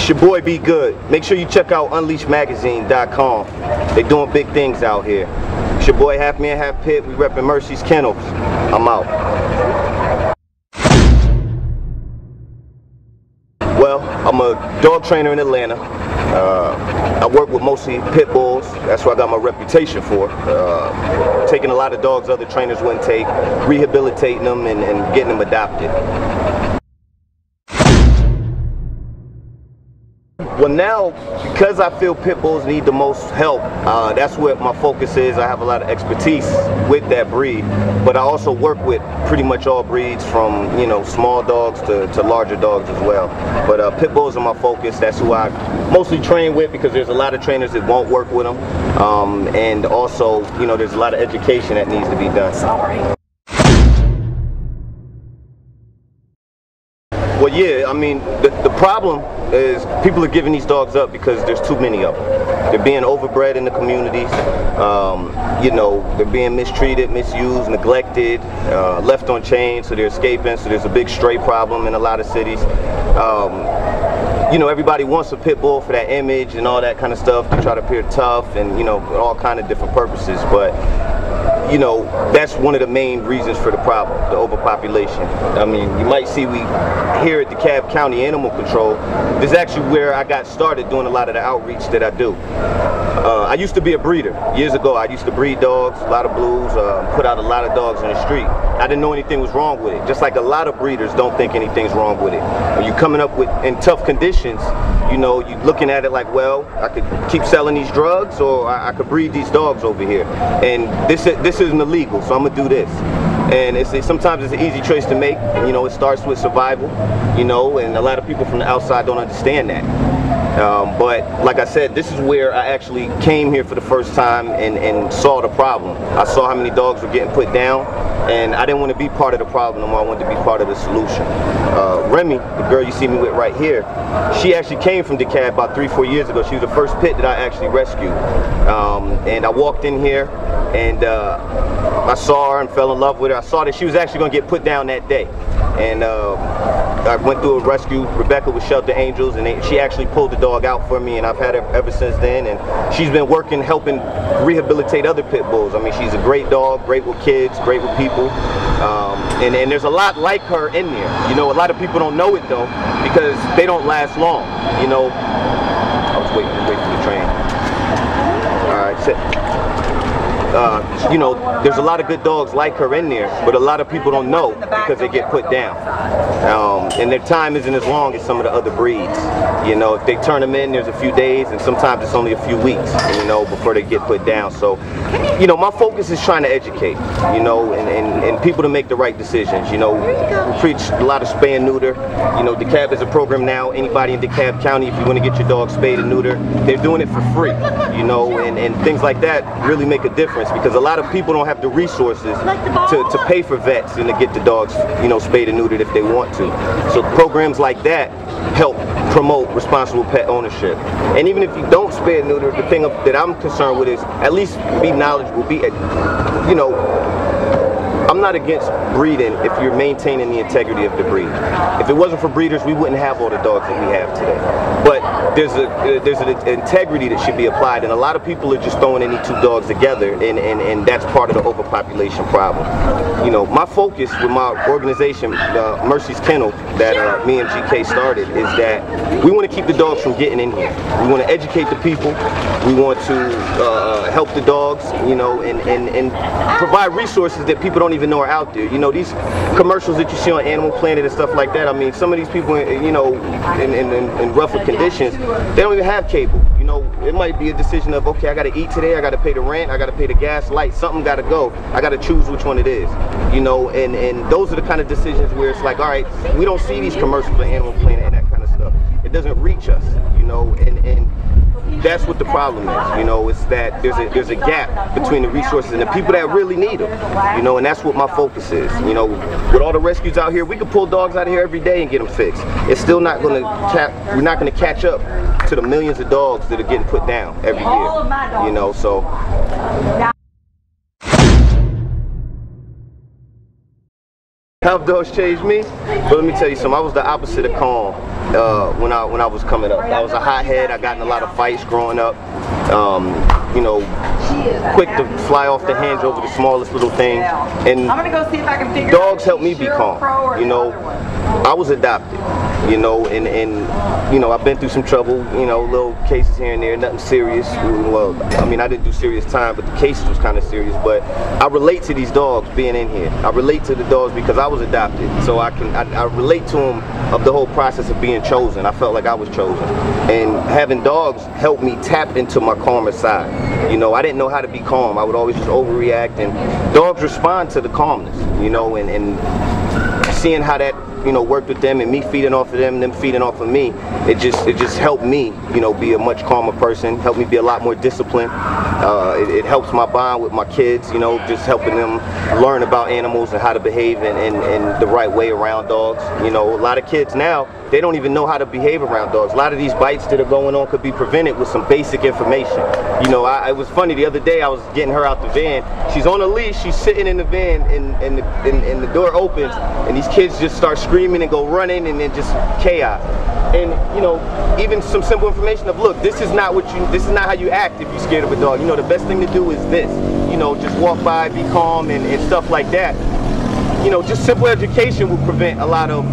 It's your boy Be Good. Make sure you check out UnleashMagazine.com. They doing big things out here. It's your boy Half Man Half Pit. We repping Mercy's Kennels. I'm out. Well, I'm a dog trainer in Atlanta. I work with mostly pit bulls. That's what I got my reputation for. Taking a lot of dogs other trainers wouldn't take, rehabilitating them and getting them adopted. Well, now, because I feel pit bulls need the most help, that's where my focus is. I have a lot of expertise with that breed, but I also work with pretty much all breeds from, you know, small dogs to larger dogs as well. But pit bulls are my focus. That's who I mostly train with, because there's a lot of trainers that won't work with them. And also, you know, there's a lot of education that needs to be done. Well, yeah, I mean, the problem is people are giving these dogs up because there's too many of them. They're being overbred in the communities. You know, they're being mistreated, misused, neglected, left on chains, so they're escaping. So there's a big stray problem in a lot of cities. You know, everybody wants a pit bull for that image and all that kind of stuff, to try to appear tough and, you know, all kind of different purposes. But you know, that's one of the main reasons for the problem, the overpopulation. I mean, you might see we here at DeKalb County Animal Control, this is actually where I got started doing a lot of the outreach that I do. I used to be a breeder. Years ago, I used to breed dogs, a lot of blues, put out a lot of dogs in the street. I didn't know anything was wrong with it, just like a lot of breeders don't think anything's wrong with it. When you're coming up with in tough conditions, you know, you're looking at it like, well, I could keep selling these drugs, or I could breed these dogs over here. And this isn't illegal, so I'm gonna do this. And sometimes it's an easy choice to make. You know, it starts with survival, you know, and a lot of people from the outside don't understand that. But like I said, this is where I actually came here for the first time and saw the problem. I saw how many dogs were getting put down, and I didn't want to be part of the problem no more. I wanted to be part of the solution. Remy, the girl you see me with right here, she actually came from DeKalb about 3-4 years ago. She was the first pit that I actually rescued. And I walked in here and I saw her and fell in love with her. I saw that she was actually going to get put down that day. And I went through a rescue. Rebecca with Shelter Angels, and she actually pulled the dog out for me, and I've had her ever since then. And she's been working, helping rehabilitate other pit bulls. I mean, she's a great dog, great with kids, great with people. And there's a lot like her in there. You know, a lot of people don't know it though, because they don't last long. You know, I was waiting for the train. All right, sit. You know, there's a lot of good dogs like her in there, but a lot of people don't know because they get put down. And their time isn't as long as some of the other breeds. You know, if they turn them in, there's a few days, and sometimes it's only a few weeks, you know, before they get put down. So, you know, my focus is trying to educate, you know, and people to make the right decisions. You know, we preach a lot of spay and neuter. You know, DeKalb is a program now. Anybody in DeKalb County, if you want to get your dog spayed and neutered, they're doing it for free, you know, and things like that really make a difference, because a lot of people don't have the resources to pay for vets and to get the dogs, you know, spayed and neutered if they want to. So programs like that help promote responsible pet ownership. And even if you don't spay and neuter, the thing that I'm concerned with is at least be knowledgeable, you know, I'm not against breeding if you're maintaining the integrity of the breed. If it wasn't for breeders, we wouldn't have all the dogs that we have today. But there's an integrity that should be applied, and a lot of people are just throwing any two dogs together, and that's part of the overpopulation problem. You know, my focus with my organization, Mercy's Kennel, that me and GK started, is that we want to keep the dogs from getting in here. We want to educate the people. We want to help the dogs, you know, and provide resources that people don't even know are out there. You know, these commercials that you see on Animal Planet and stuff like that, I mean, some of these people, you know, in rougher conditions, they don't even have cable. You know, it might be a decision of, okay, I got to eat today, I got to pay the rent, I got to pay the gas, light, something got to go. I got to choose which one it is. You know, and those are the kind of decisions where it's like, all right, we don't see these commercials on Animal Planet and that kind of stuff. It doesn't reach us, you know, and that's what the problem is. You know, it's that there's a gap between the resources and the people that really need them. You know, and that's what my focus is. You know, with all the rescues out here, we can pull dogs out of here every day and get them fixed. It's still not going to we're not going to catch up to the millions of dogs that are getting put down every year. You know, so How have dogs changed me? But let me tell you something. I was the opposite of calm when I was coming up. I was a hothead. I got in a lot of fights growing up. You know, quick to fly off the hands over the smallest little thing. And I'm gonna go see if I can figure dogs helped me be calm. You know, I was adopted. You know, and you know, I've been through some trouble. You know, little cases here and there, nothing serious. Well, I mean, I didn't do serious time, but the cases was kind of serious. But I relate to these dogs being in here. I relate to the dogs because I was adopted, so I relate to them of the whole process of being chosen. I felt like I was chosen, and having dogs helped me tap into my calmer side. You know, I didn't know how to be calm. I would always just overreact, and dogs respond to the calmness. You know, and seeing how that, you know, worked with them and me feeding off of them feeding off of me, it just helped me, you know, be a much calmer person, helped me be a lot more disciplined. It helps my bond with my kids, you know, just helping them learn about animals and how to behave in the right way around dogs. You know, a lot of kids now, they don't even know how to behave around dogs. A lot of these bites that are going on could be prevented with some basic information. You know, it was funny, the other day I was getting her out the van. She's on a leash, she's sitting in the van, and the door opens, and these kids just start screaming and go running, and then just chaos. And you know, even some simple information of, look, this is not how you act if you're scared of a dog. You know, the best thing to do is this. You know, just walk by, be calm, and stuff like that. You know, just simple education will prevent a lot of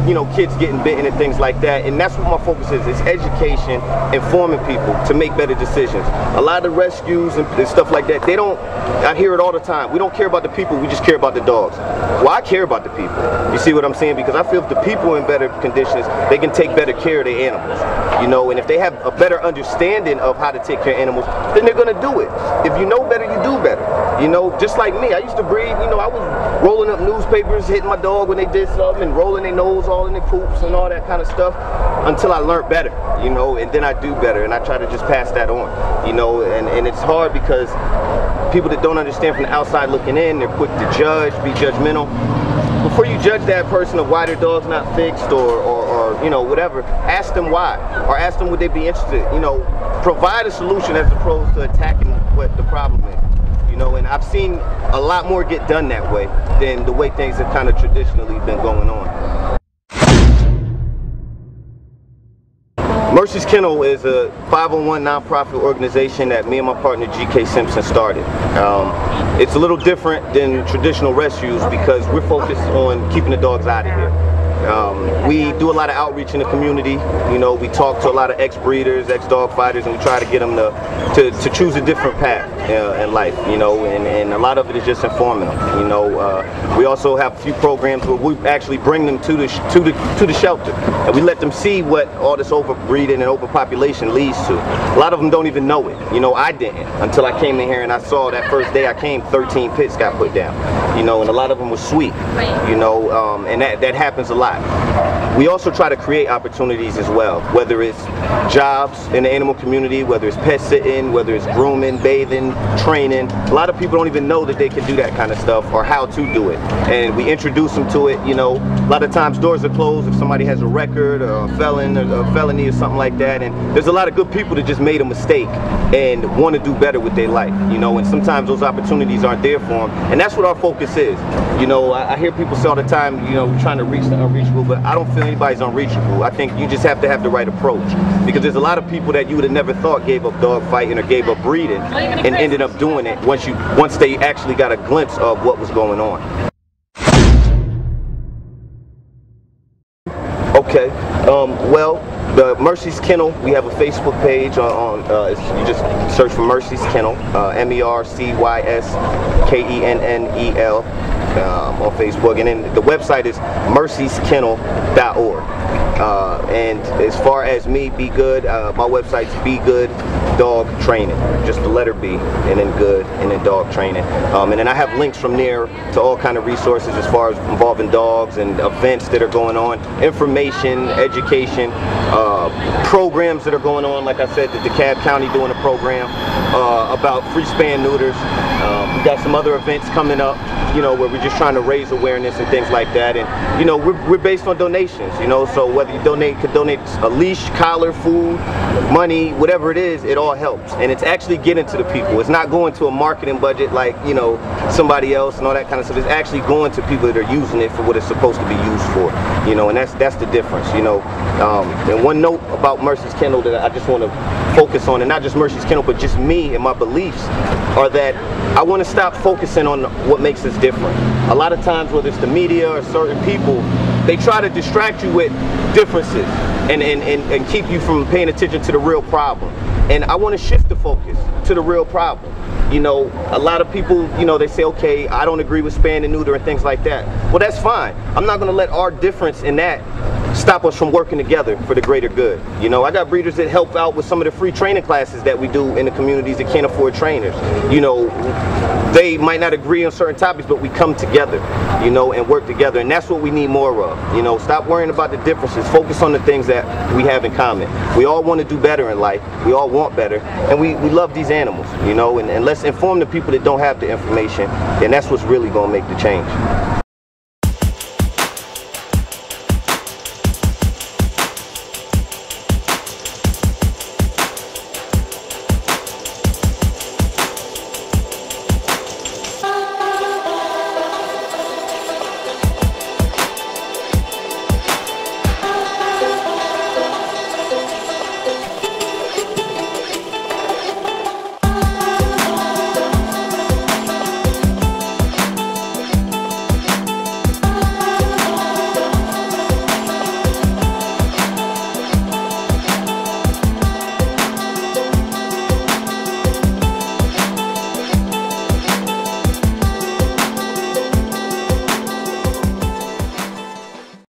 you know, kids getting bitten and things like that. And that's what my focus is education, informing people to make better decisions. A lot of rescues and stuff like that, they don't, I hear it all the time, we don't care about the people, we just care about the dogs. Well, I care about the people. You see what I'm saying? Because I feel if the people are in better conditions, they can take better care of their animals. You know, and if they have a better understanding of how to take care of animals, then they're gonna do it. If you know better, you do better. You know, just like me, I used to breed, you know, I was rolling up newspapers, hitting my dog when they did something, and rolling their nose all in their poops and all that kind of stuff, until I learned better, you know, and then I do better, and I try to just pass that on, you know, and it's hard because people that don't understand from the outside looking in, they're quick to judge, be judgmental. Before you judge that person of why their dog's not fixed or you know, whatever, ask them why, or ask them would they be interested, you know, provide a solution as opposed to attacking what the problem is. You know, and I've seen a lot more get done that way than the way things have kind of traditionally been going on. Mercy's Kennel is a 501 nonprofit organization that me and my partner G.K. Simpson started. It's a little different than traditional rescues because we're focused on keeping the dogs out of here. We do a lot of outreach in the community. You know, we talk to a lot of ex-breeders, ex-dog fighters, and we try to get them to choose a different path in life, you know, and a lot of it is just informing them. You know, we also have a few programs where we actually bring them to the shelter, and we let them see what all this overbreeding and overpopulation leads to. A lot of them don't even know it. You know, I didn't until I came in here and I saw that first day I came, 13 pits got put down. You know, and a lot of them were sweet. You know, and that happens a lot. We also try to create opportunities as well, whether it's jobs in the animal community, whether it's pet sitting, whether it's grooming, bathing, training. A lot of people don't even know that they can do that kind of stuff or how to do it. And we introduce them to it. You know, a lot of times doors are closed if somebody has a record or a felony or something like that. And there's a lot of good people that just made a mistake and want to do better with their life. You know, and sometimes those opportunities aren't there for them. And that's what our focus is. You know, I hear people say all the time, you know, we're trying to reach the unreachable, but I don't feel anybody's unreachable. I think you just have to have the right approach, because there's a lot of people that you would have never thought gave up dog fighting or gave up breeding and ended up doing it once they actually got a glimpse of what was going on. Okay, well, the Mercy's Kennel, we have a Facebook page you just search for Mercy's Kennel, MERCYSKENNEL on Facebook, and then the website is mercyskennel.org. And as far as me, Be Good, my website's Be Good Dog Training, just the letter B, and then good, and then dog training. And then I have links from there to all kind of resources as far as involving dogs and events that are going on, information, education, programs that are going on. Like I said, the DeKalb County doing a program about free spay and neuters. We got some other events coming up. you know, where we're just trying to raise awareness and things like that. And you know, we're based on donations, you know, so whether you could donate a leash, collar, food, money, whatever it is, it all helps. And it's actually getting to the people. It's not going to a marketing budget like, you know, somebody else and all that kind of stuff. It's actually going to people that are using it for what it's supposed to be used for, you know, and that's the difference, you know. And one note about Mercy's Kennel that I just want to focus on, and not just Mercy's Kennel, but just me and my beliefs, are that I want to stop focusing on what makes us different. A lot of times, whether it's the media or certain people, they try to distract you with differences and keep you from paying attention to the real problem. And I want to shift the focus to the real problem. You know, a lot of people, you know, they say, okay, I don't agree with spaying and neuter and things like that. Well, that's fine. I'm not going to let our difference in that stop us from working together for the greater good. You know, I got breeders that help out with some of the free training classes that we do in the communities that can't afford trainers. You know, they might not agree on certain topics, but we come together, you know, and work together. And that's what we need more of. You know, stop worrying about the differences. Focus on the things that we have in common. We all want to do better in life. We all want better. And we love these animals, you know, and let's inform the people that don't have the information. And that's what's really going to make the change.